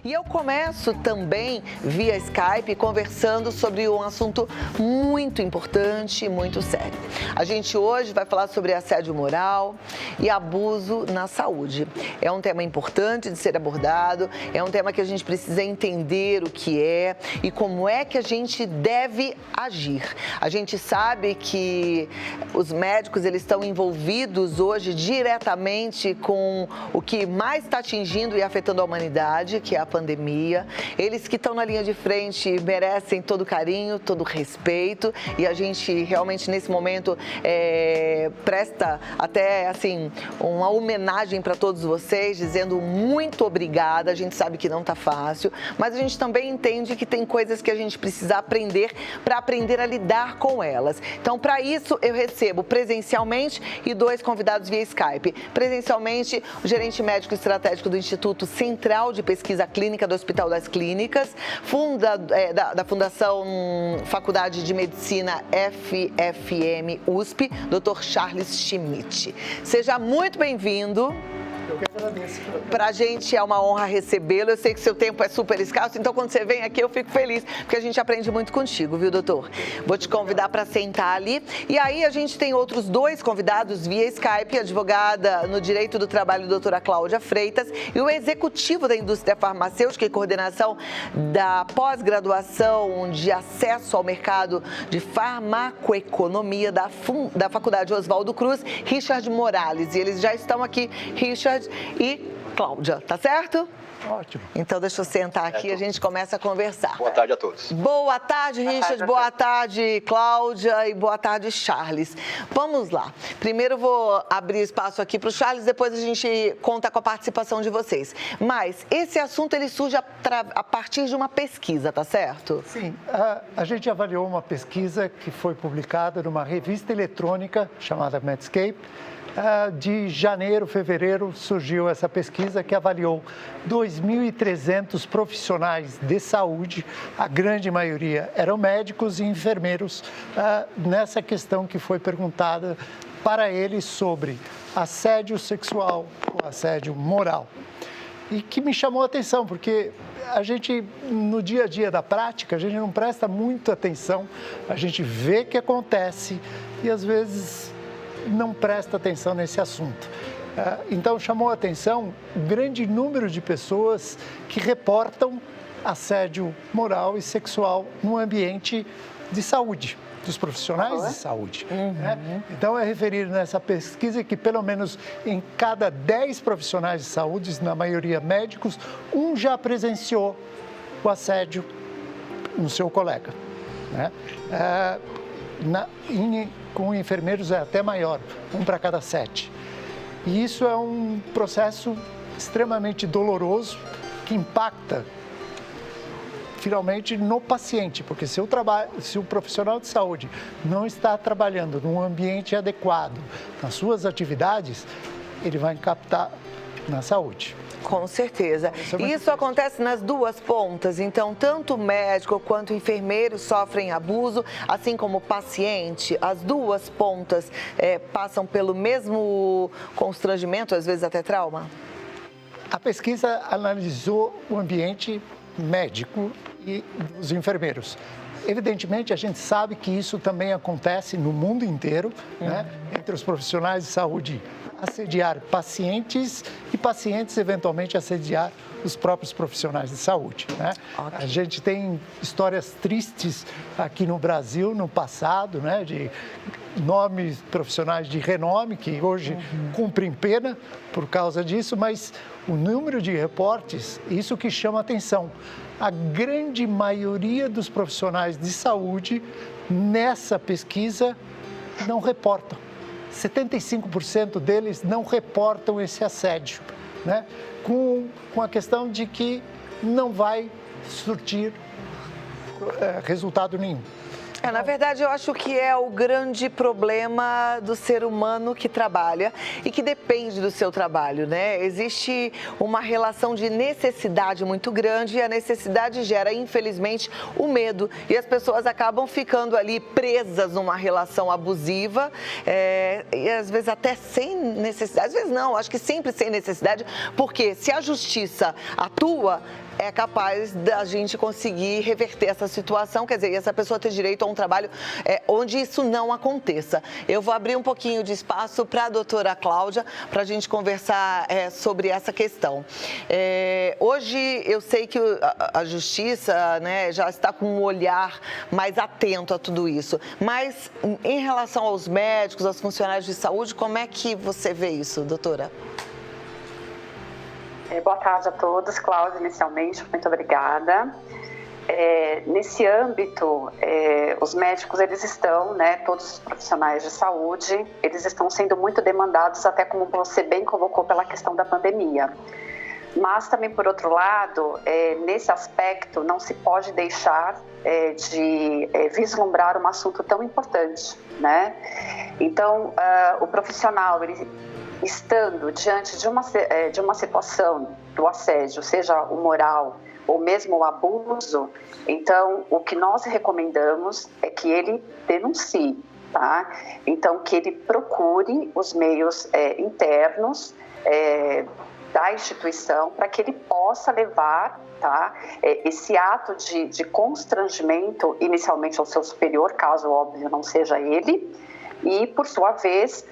E eu começo também via Skype conversando sobre um assunto muito importante e muito sério. A gente hoje vai falar sobre assédio moral e abuso na saúde. É um tema importante de ser abordado, é um tema que a gente precisa entender o que é e como é que a gente deve agir. A gente sabe que os médicos eles estão envolvidos hoje diretamente com o que mais está atingindo e afetando a humanidade, que é a pandemia. Eles que estão na linha de frente merecem todo carinho, todo respeito e a gente realmente nesse momento presta até assim uma homenagem para todos vocês, dizendo muito obrigada. A gente sabe que não está fácil, mas a gente também entende que tem coisas que a gente precisa aprender para aprender a lidar com elas. Então, para isso, eu recebo presencialmente e 2 convidados via Skype. Presencialmente, o gerente médico estratégico do Instituto Central de Pesquisa Clínica do Hospital das Clínicas, da Fundação Faculdade de Medicina FFM USP, Dr. Charles Schmidt. Seja muito bem-vindo. Eu que agradeço. Para a gente é uma honra recebê-lo. Eu sei que seu tempo é super escasso, então quando você vem aqui eu fico feliz, porque a gente aprende muito contigo, viu, doutor? Vou te convidar para sentar ali. E aí a gente tem outros 2 convidados via Skype, a advogada no Direito do Trabalho, doutora Cláudia Freitas, e o executivo da indústria farmacêutica e coordenação da pós-graduação de acesso ao mercado de farmacoeconomia da Faculdade Oswaldo Cruz, Richard Morales. E eles já estão aqui, Richard e Cláudia, tá certo? Ótimo. Então deixa eu sentar aqui e a gente começa a conversar. Boa tarde a todos. Boa tarde, Richard. Boa tarde, Cláudia. E boa tarde, Charles. Vamos lá. Primeiro eu vou abrir espaço aqui para o Charles, depois a gente conta com a participação de vocês. Mas esse assunto ele surge a partir de uma pesquisa, tá certo? Sim, a gente avaliou uma pesquisa que foi publicada numa revista eletrônica chamada Medscape. De janeiro, fevereiro, surgiu essa pesquisa que avaliou 2.300 profissionais de saúde, a grande maioria eram médicos e enfermeiros, nessa questão que foi perguntada para eles sobre assédio sexual ou assédio moral. E que me chamou a atenção, porque a gente, no dia a dia da prática, a gente não presta muita atenção, a gente vê que acontece e às vezes não presta atenção nesse assunto. Então, chamou a atenção um grande número de pessoas que reportam assédio moral e sexual no ambiente de saúde, dos profissionais de saúde. Né? Então, é referido nessa pesquisa que pelo menos em cada 10 profissionais de saúde, na maioria médicos, um já presenciou o assédio no seu colega. Né? Com enfermeiros é até maior, 1 para cada 7. E isso é um processo extremamente doloroso que impacta finalmente no paciente, porque se o profissional de saúde não está trabalhando num ambiente adequado nas suas atividades, ele vai impactar na saúde. Com certeza. E isso acontece nas 2 pontas, então tanto o médico quanto o enfermeiro sofrem abuso, assim como o paciente. As 2 pontas passam pelo mesmo constrangimento, às vezes até trauma? A pesquisa analisou o ambiente médico e dos enfermeiros. Evidentemente, a gente sabe que isso também acontece no mundo inteiro, né? Entre os profissionais de saúde, assediar pacientes e pacientes, eventualmente, assediar os próprios profissionais de saúde. Né? Okay. A gente tem histórias tristes aqui no Brasil, no passado, né? De nomes profissionais de renome que hoje cumprem pena por causa disso, mas o número de reportes, isso que chama a atenção. A grande maioria dos profissionais de saúde, nessa pesquisa, não reportam. 75% deles não reportam esse assédio, né? Com a questão de que não vai surtir resultado nenhum. Na verdade, eu acho que é o grande problema do ser humano que trabalha e que depende do seu trabalho, né? Existe uma relação de necessidade muito grande e a necessidade gera, infelizmente, o medo. E as pessoas acabam ficando ali presas numa relação abusiva e às vezes até sem necessidade. Às vezes não, acho que sempre sem necessidade, porque se a justiça atua, é capaz da gente conseguir reverter essa situação, quer dizer, essa pessoa ter direito a um trabalho onde isso não aconteça. Eu vou abrir um pouquinho de espaço para a doutora Cláudia, para a gente conversar sobre essa questão. Hoje eu sei que a Justiça, né, já está com um olhar mais atento a tudo isso, mas em relação aos médicos, aos funcionários de saúde, como é que você vê isso, doutora? Boa tarde a todos. Cláudia, inicialmente, muito obrigada. Nesse âmbito, os médicos, eles estão, né, todos os profissionais de saúde, eles estão sendo muito demandados, até como você bem colocou, pela questão da pandemia. Mas também, por outro lado, nesse aspecto, não se pode deixar de vislumbrar um assunto tão importante, né? Então, o profissional, ele estando diante de uma situação do assédio, seja o moral ou mesmo o abuso, então o que nós recomendamos é que ele denuncie, tá? Então que ele procure os meios internos da instituição para que ele possa levar, tá, esse ato de constrangimento inicialmente ao seu superior, caso óbvio não seja ele, e por sua vez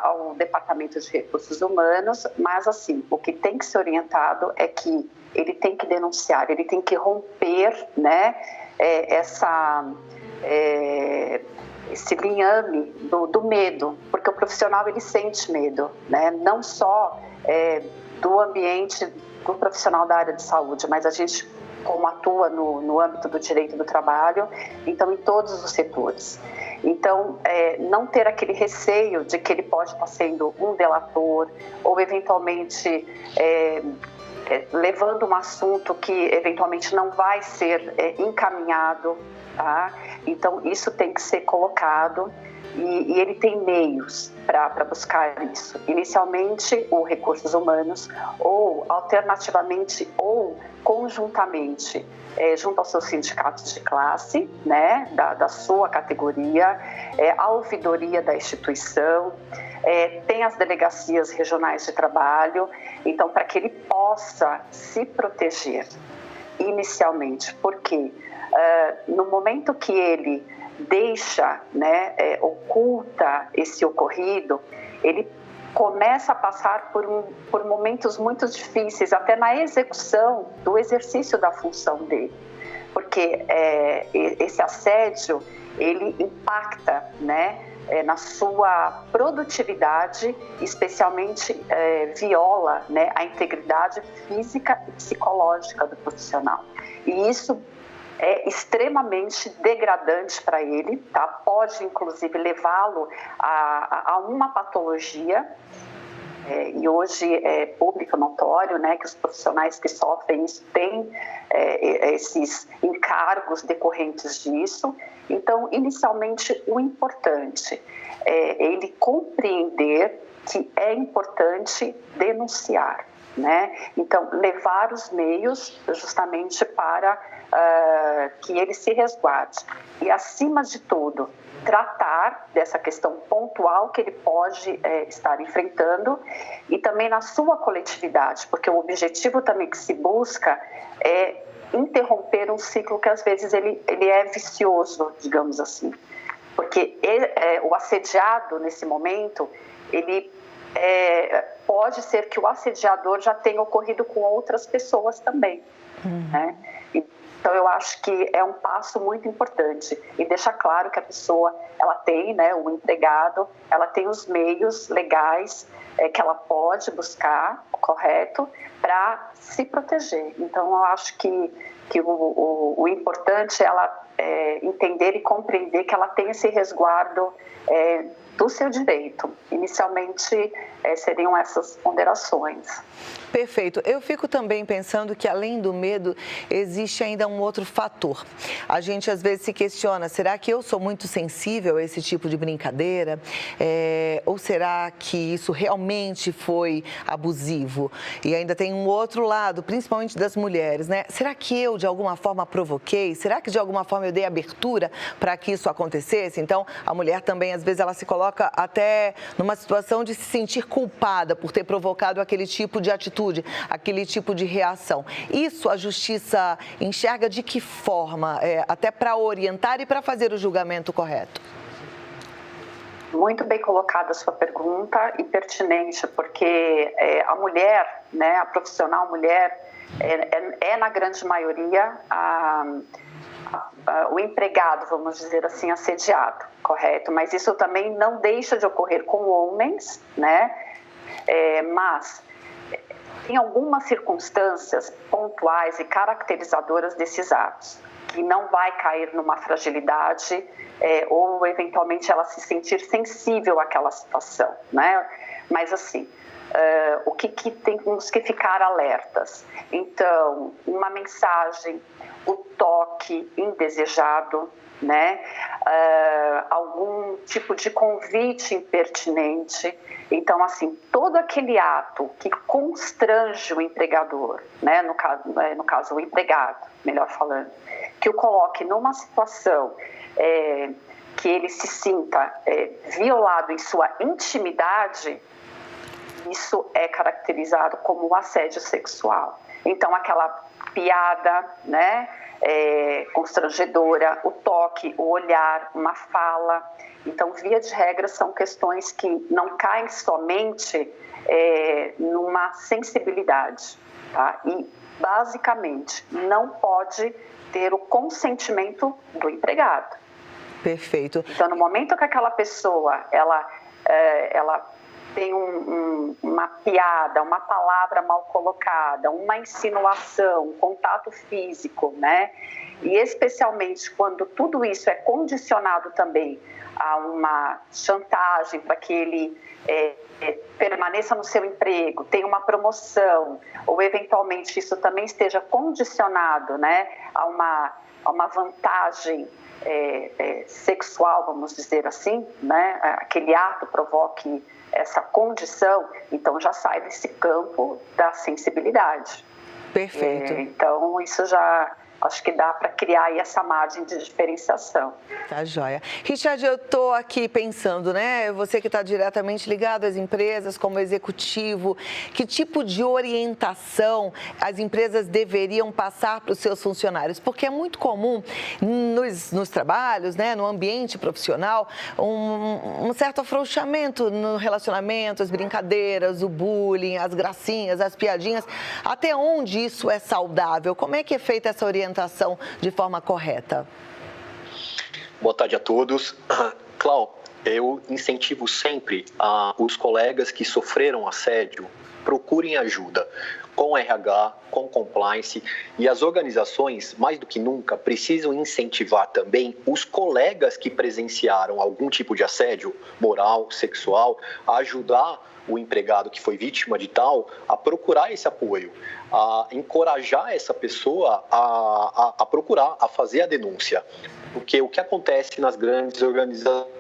ao Departamento de Recursos Humanos, mas assim, o que tem que ser orientado é que ele tem que denunciar, ele tem que romper, né, esse linhame do medo, porque o profissional, ele sente medo, né, não só do ambiente do profissional da área de saúde, mas a gente, como atua no âmbito do direito do trabalho, então em todos os setores. Então, não ter aquele receio de que ele pode estar sendo um delator ou eventualmente levando um assunto que eventualmente não vai ser encaminhado, tá? Então, isso tem que ser colocado e ele tem meios para buscar isso. Inicialmente, o Recursos Humanos ou alternativamente ou conjuntamente junto aos seus sindicatos de classe, né, da sua categoria, a ouvidoria da instituição, tem as delegacias regionais de trabalho, então para que ele possa se proteger inicialmente, porque no momento que ele deixa, né, oculta esse ocorrido, ele começa a passar por momentos muito difíceis, até na execução do exercício da função dele, porque esse assédio, ele impacta, né, na sua produtividade, especialmente viola, né, a integridade física e psicológica do profissional. E isso é extremamente degradante para ele, tá? Pode, inclusive, levá-lo a uma patologia, e hoje é público notório, né, que os profissionais que sofrem isso têm esses encargos decorrentes disso. Então, inicialmente, o importante é ele compreender que é importante denunciar, né? Então, levar os meios justamente para que ele se resguarde. E, acima de tudo, tratar dessa questão pontual que ele pode estar enfrentando e também na sua coletividade, porque o objetivo também que se busca é interromper um ciclo que às vezes ele é vicioso, digamos assim. Porque o assediado, nesse momento, ele pode ser que o assediador já tenha ocorrido com outras pessoas também, né? Então, eu acho que é um passo muito importante e deixa claro que a pessoa, ela tem, né, o empregado, ela tem os meios legais que ela pode buscar, correto, para se proteger. Então, eu acho que o importante é ela entender e compreender que ela tem esse resguardo do seu direito. Inicialmente, seriam essas ponderações. Perfeito. Eu fico também pensando que, além do medo, existe ainda um outro fator. A gente, às vezes, se questiona, será que eu sou muito sensível a esse tipo de brincadeira? Ou será que isso realmente foi abusivo? E ainda tem um outro lado, principalmente das mulheres, né? Será que eu, de alguma forma, provoquei? Será que, de alguma forma, eu dei abertura para que isso acontecesse? Então, a mulher também, às vezes, ela se coloca até numa situação de se sentir culpada por ter provocado aquele tipo de atitude, aquele tipo de reação. Isso a justiça enxerga de que forma? Até para orientar e para fazer o julgamento correto. Muito bem colocada a sua pergunta e pertinente, porque a mulher, né, a profissional mulher, na grande maioria o empregado, vamos dizer assim, assediado, correto? Mas isso também não deixa de ocorrer com homens, né? Mas tem algumas circunstâncias pontuais e caracterizadoras desses atos, que não vai cair numa fragilidade ou, eventualmente, ela se sentir sensível àquela situação, né? Mas, assim, o que temos que ficar alertas? Então, uma mensagem, o toque indesejado, né? Algum tipo de convite impertinente. Então, assim, todo aquele ato que constrange o empregador, né? No caso o empregado, melhor falando, que o coloque numa situação que ele se sinta violado em sua intimidade, isso é caracterizado como assédio sexual. Então, aquela piada, né, constrangedora, o toque, o olhar, uma fala. Então, via de regra, são questões que não caem somente numa sensibilidade, tá? E, basicamente, não pode ter o consentimento do empregado. Perfeito. Então, no momento que aquela pessoa, ela tem uma piada, uma palavra mal colocada, uma insinuação, um contato físico, né? E especialmente quando tudo isso é condicionado também a uma chantagem para que ele permaneça no seu emprego, tenha uma promoção, ou eventualmente isso também esteja condicionado, né, a uma vantagem sexual, vamos dizer assim, né? Aquele ato provoque essa condição, então já sai desse campo da sensibilidade. Perfeito. Então, isso já acho que dá para criar aí essa margem de diferenciação. Tá joia. Richard, eu estou aqui pensando, né? Você que está diretamente ligado às empresas, como executivo, que tipo de orientação as empresas deveriam passar para os seus funcionários? Porque é muito comum nos trabalhos, né, no ambiente profissional, um certo afrouxamento no relacionamento, as brincadeiras, o bullying, as gracinhas, as piadinhas. Até onde isso é saudável? Como é que é feita essa orientação de forma correta? Boa tarde a todos. Clau, eu incentivo sempre os colegas que sofreram assédio, procurem ajuda com RH, com compliance, e as organizações, mais do que nunca, precisam incentivar também os colegas que presenciaram algum tipo de assédio moral, sexual, a ajudar o empregado que foi vítima de tal a procurar esse apoio, a encorajar essa pessoa a procurar, a fazer a denúncia. Porque o que acontece nas grandes organizações,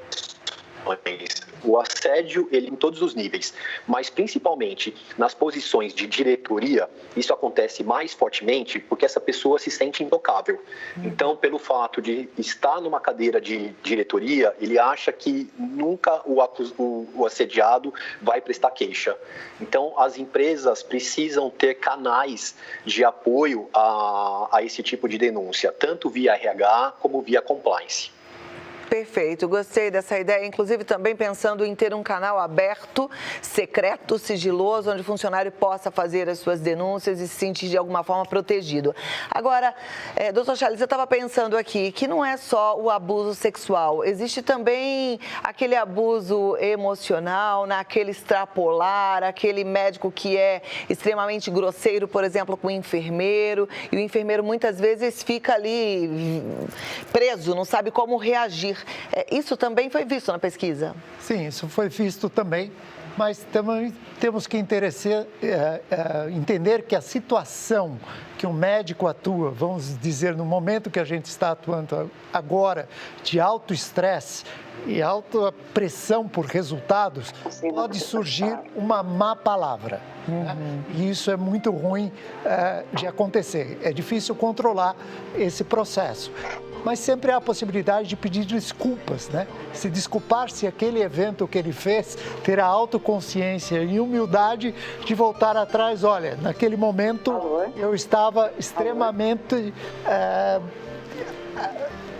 o assédio, ele em todos os níveis, mas principalmente nas posições de diretoria, isso acontece mais fortemente porque essa pessoa se sente intocável. Então, pelo fato de estar numa cadeira de diretoria, ele acha que nunca o assediado vai prestar queixa. Então, as empresas precisam ter canais de apoio a esse tipo de denúncia, tanto via RH como via compliance. Perfeito, gostei dessa ideia, inclusive também pensando em ter um canal aberto, secreto, sigiloso, onde o funcionário possa fazer as suas denúncias e se sentir de alguma forma protegido. Agora, doutor Charles, eu estava pensando aqui que não é só o abuso sexual, existe também aquele abuso emocional, naquele extrapolar, aquele médico que é extremamente grosseiro, por exemplo, com o enfermeiro, e o enfermeiro muitas vezes fica ali preso, não sabe como reagir. Isso também foi visto na pesquisa? Sim, isso foi visto também. mas também temos que entender que a situação que um médico atua, vamos dizer, no momento que a gente está atuando agora, de alto estresse e alta pressão por resultados, pode surgir uma má palavra. Né? E isso é muito ruim de acontecer. É difícil controlar esse processo. Mas sempre há a possibilidade de pedir desculpas, né? Se desculpar se aquele evento que ele fez, ter a autoconsciência e humildade de voltar atrás. Olha, naquele momento eu estava extremamente,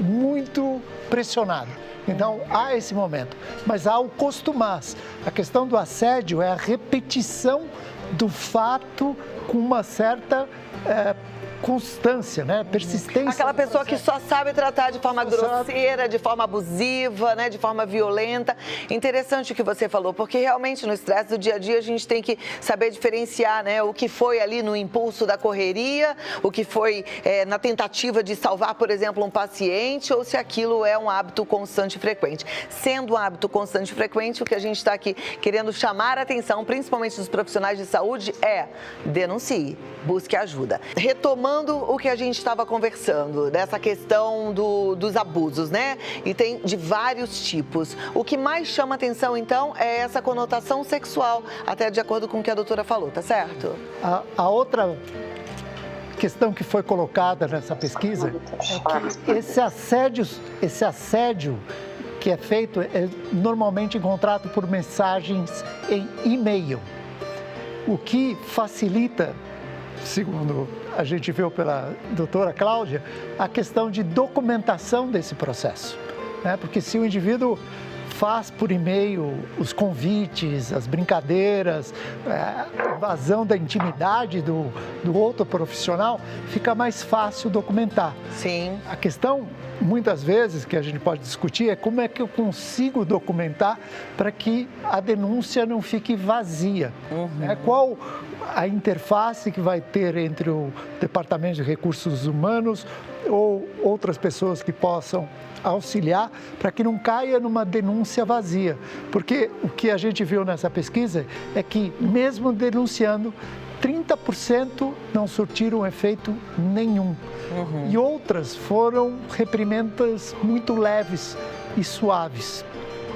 muito pressionado. Então, há esse momento. Mas há o costumaz. A questão do assédio é a repetição do fato com uma certa constância, né? Persistência. Aquela pessoa que só sabe tratar de forma grosseira, de forma abusiva, né? De forma violenta. Interessante o que você falou, porque realmente no estresse do dia a dia a gente tem que saber diferenciar, né? O que foi ali no impulso da correria, o que foi na tentativa de salvar, por exemplo, um paciente, ou se aquilo é um hábito constante e frequente. Sendo um hábito constante e frequente, o que a gente está aqui querendo chamar a atenção, principalmente dos profissionais de saúde, é denuncie, busque ajuda. Retomando o que a gente estava conversando, dessa questão dos abusos, né? E tem de vários tipos. O que mais chama atenção, então, é essa conotação sexual, até de acordo com o que a doutora falou, tá certo? A outra questão que foi colocada nessa pesquisa é que esse assédio que é feito é normalmente encontrado por mensagens em e-mail, o que facilita, segundo a gente viu pela doutora Cláudia, a questão de documentação desse processo, né? Porque se o indivíduo faz por e-mail os convites, as brincadeiras, a invasão da intimidade do outro profissional, fica mais fácil documentar. Sim. A questão, muitas vezes, que a gente pode discutir é como é que eu consigo documentar para que a denúncia não fique vazia. Qual a interface que vai ter entre o Departamento de Recursos Humanos ou outras pessoas que possam auxiliar para que não caia numa denúncia vazia. Porque o que a gente viu nessa pesquisa é que, mesmo denunciando, 30% não surtiram efeito nenhum. E outras foram reprimendas muito leves e suaves.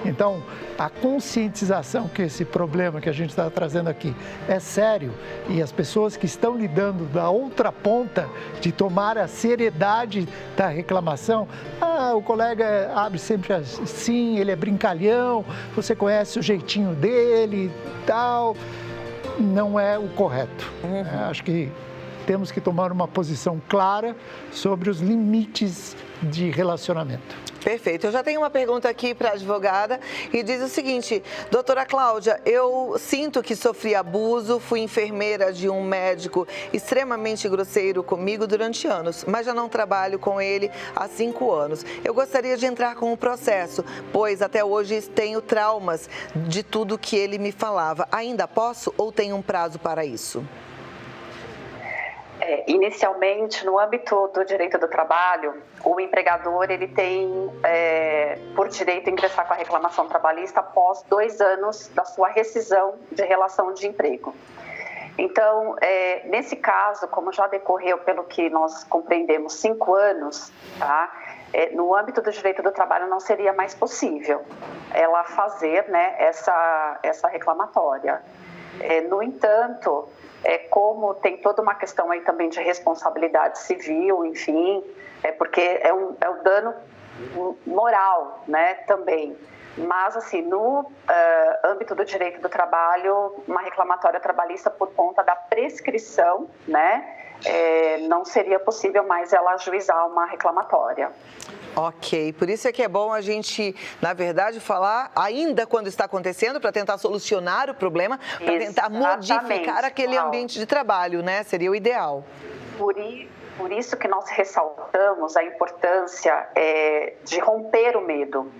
Então, a conscientização que esse problema que a gente está trazendo aqui é sério e as pessoas que estão lidando da outra ponta de tomar a seriedade da reclamação, o colega abre sempre assim, ele é brincalhão, você conhece o jeitinho dele e tal, não é o correto. Acho que temos que tomar uma posição clara sobre os limites de relacionamento. Perfeito. Eu já tenho uma pergunta aqui para a advogada e diz o seguinte: doutora Cláudia, eu sinto que sofri abuso, fui enfermeira de um médico extremamente grosseiro comigo durante anos, mas já não trabalho com ele há 5 anos. Eu gostaria de entrar com o processo, pois até hoje tenho traumas de tudo que ele me falava. Ainda posso ou tem um prazo para isso? Inicialmente, no âmbito do direito do trabalho, o empregador ele tem por direito ingressar com a reclamação trabalhista após 2 anos da sua rescisão de relação de emprego. Então, nesse caso, como já decorreu, pelo que nós compreendemos, 5 anos, tá? No âmbito do direito do trabalho não seria mais possível ela fazer, né, essa reclamatória. No entanto, como tem toda uma questão aí também de responsabilidade civil, enfim, porque é um dano moral, né, também. Mas, assim, no âmbito do direito do trabalho, uma reclamatória trabalhista por conta da prescrição, né, não seria possível mais ela ajuizar uma reclamatória. Ok, por isso é que é bom a gente, na verdade, falar ainda quando está acontecendo, para tentar solucionar o problema, para tentar modificar aquele ambiente de trabalho, né? Seria o ideal. Por isso que nós ressaltamos a importância de romper o medo.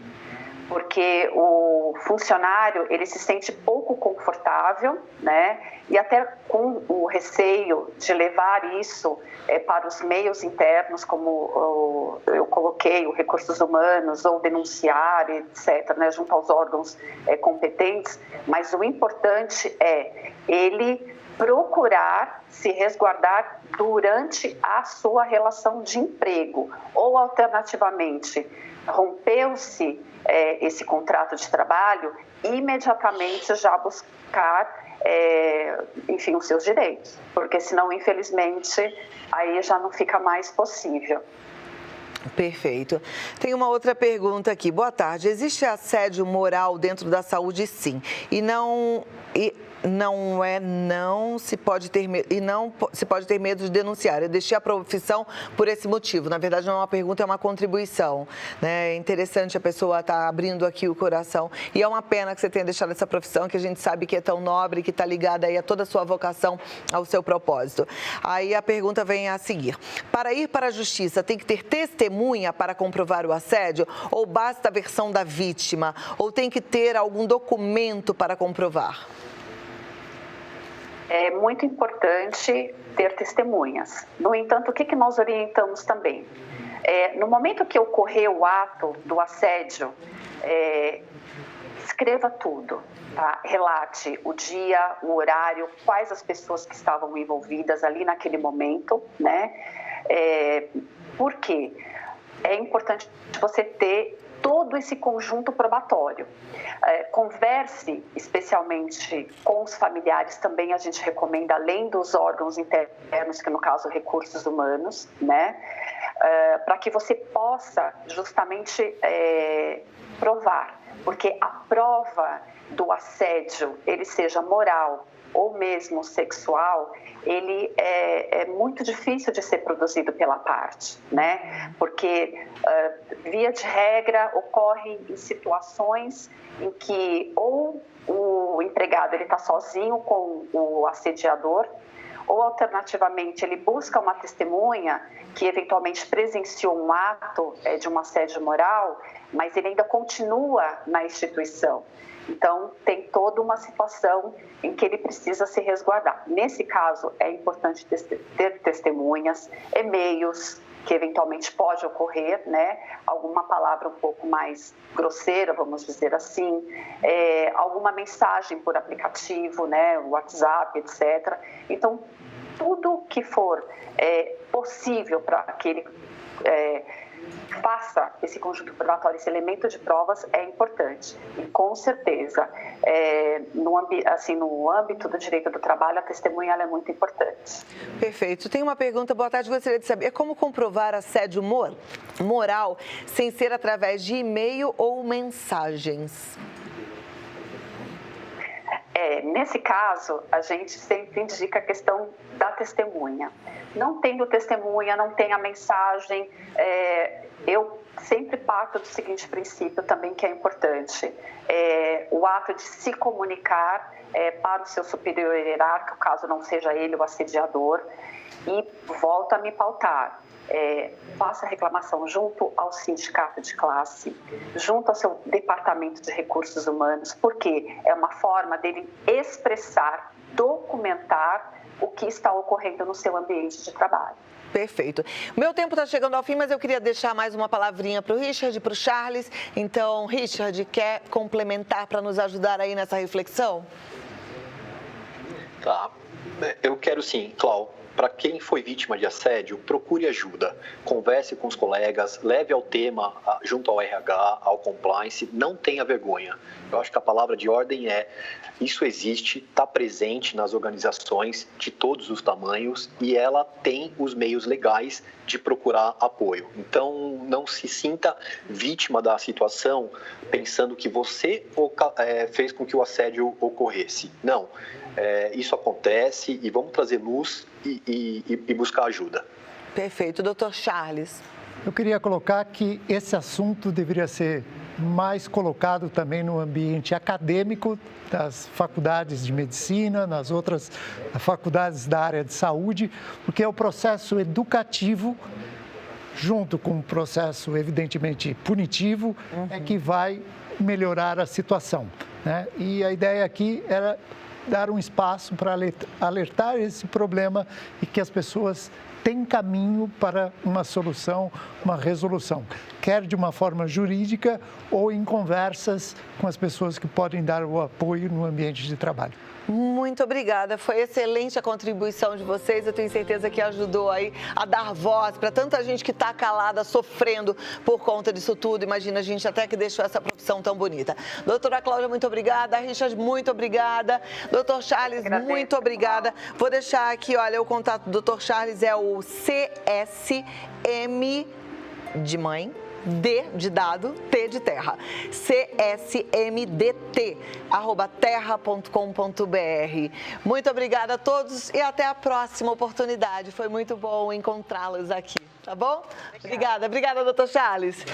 porque o funcionário ele se sente pouco confortável, né? E até com o receio de levar isso para os meios internos, como eu coloquei, o recursos humanos, ou denunciar, etc., né? Junto aos órgãos competentes. Mas o importante é ele procurar se resguardar durante a sua relação de emprego, ou alternativamente, rompeu-se esse contrato de trabalho, imediatamente já buscar, enfim, os seus direitos, porque senão, infelizmente, aí já não fica mais possível. Perfeito. Tem uma outra pergunta aqui. Boa tarde. Existe assédio moral dentro da saúde? Sim. Não se pode ter medo de denunciar. Eu deixei a profissão por esse motivo. Na verdade, não é uma pergunta, é uma contribuição, né? É interessante a pessoa estar abrindo aqui o coração. E é uma pena que você tenha deixado essa profissão, que a gente sabe que é tão nobre, que está ligada aí a toda a sua vocação, ao seu propósito. Aí a pergunta vem a seguir. Para ir para a justiça, tem que ter testemunha para comprovar o assédio? Ou basta a versão da vítima? Ou tem que ter algum documento para comprovar? É muito importante ter testemunhas. No entanto, o que nós orientamos também? No momento que ocorreu o ato do assédio, escreva tudo, tá? Relate o dia, o horário, quais as pessoas que estavam envolvidas ali naquele momento, né? Por quê? É importante você ter todo esse conjunto probatório. Converse especialmente com os familiares, também a gente recomenda, além dos órgãos internos, que no caso recursos humanos, né? Para que você possa justamente provar, porque a prova do assédio, ele seja moral ou mesmo sexual, ele é muito difícil de ser produzido pela parte, né? Porque, via de regra, ocorre em situações em que ou o empregado está sozinho com o assediador, ou alternativamente ele busca uma testemunha que eventualmente presenciou um ato de um assédio moral, mas ele ainda continua na instituição. Então, tem toda uma situação em que ele precisa se resguardar. Nesse caso, é importante ter testemunhas, e-mails, que eventualmente pode ocorrer, né? Alguma palavra um pouco mais grosseira, vamos dizer assim, alguma mensagem por aplicativo, né? WhatsApp, etc. Então, tudo que for possível para que ele faça esse conjunto probatório, esse elemento de provas é importante. E, com certeza, no âmbito do direito do trabalho, a testemunha é muito importante. Perfeito. Tem uma pergunta, boa tarde, gostaria de saber como comprovar assédio moral sem ser através de e-mail ou mensagens? Nesse caso, a gente sempre indica a questão da testemunha. Não tendo testemunha, não tem a mensagem, eu sempre parto do seguinte princípio também que é importante. O ato de se comunicar para o seu superior hierárquico, caso não seja ele o assediador, e volta a me pautar. Faça reclamação junto ao sindicato de classe, junto ao seu departamento de recursos humanos, porque é uma forma dele expressar, documentar o que está ocorrendo no seu ambiente de trabalho. Perfeito. Meu tempo está chegando ao fim, mas eu queria deixar mais uma palavrinha para o Richard e para o Charles. Então, Richard, quer complementar para nos ajudar aí nessa reflexão? Tá. Eu quero sim, Cláudia. Para quem foi vítima de assédio, procure ajuda, converse com os colegas, leve ao tema junto ao RH, ao compliance, não tenha vergonha. Eu acho que a palavra de ordem isso existe, está presente nas organizações de todos os tamanhos e ela tem os meios legais de procurar apoio. Então, não se sinta vítima da situação pensando que você fez com que o assédio ocorresse. Não. Isso acontece e vamos trazer luz e buscar ajuda. Perfeito. Doutor Charles. Eu queria colocar que esse assunto deveria ser mais colocado também no ambiente acadêmico das faculdades de medicina, nas outras faculdades da área de saúde, porque é o processo educativo, junto com o processo evidentemente punitivo, é que vai melhorar a situação, né? E a ideia aqui era dar um espaço para alertar esse problema e que as pessoas têm caminho para uma solução, uma resolução, quer de uma forma jurídica ou em conversas com as pessoas que podem dar o apoio no ambiente de trabalho. Muito obrigada, foi excelente a contribuição de vocês, eu tenho certeza que ajudou aí a dar voz para tanta gente que está calada, sofrendo por conta disso tudo. Imagina, a gente até que deixou essa profissão tão bonita. Doutora Cláudia, muito obrigada. Richard, muito obrigada. Doutor Charles, muito obrigada. Vou deixar aqui, olha, o contato do Doutor Charles é o CSM de mãe, D de dado, T de terra, csmdt@terra.com.br. Muito obrigada a todos e até a próxima oportunidade. Foi muito bom encontrá-los aqui, tá bom? Obrigada, doutor Charles.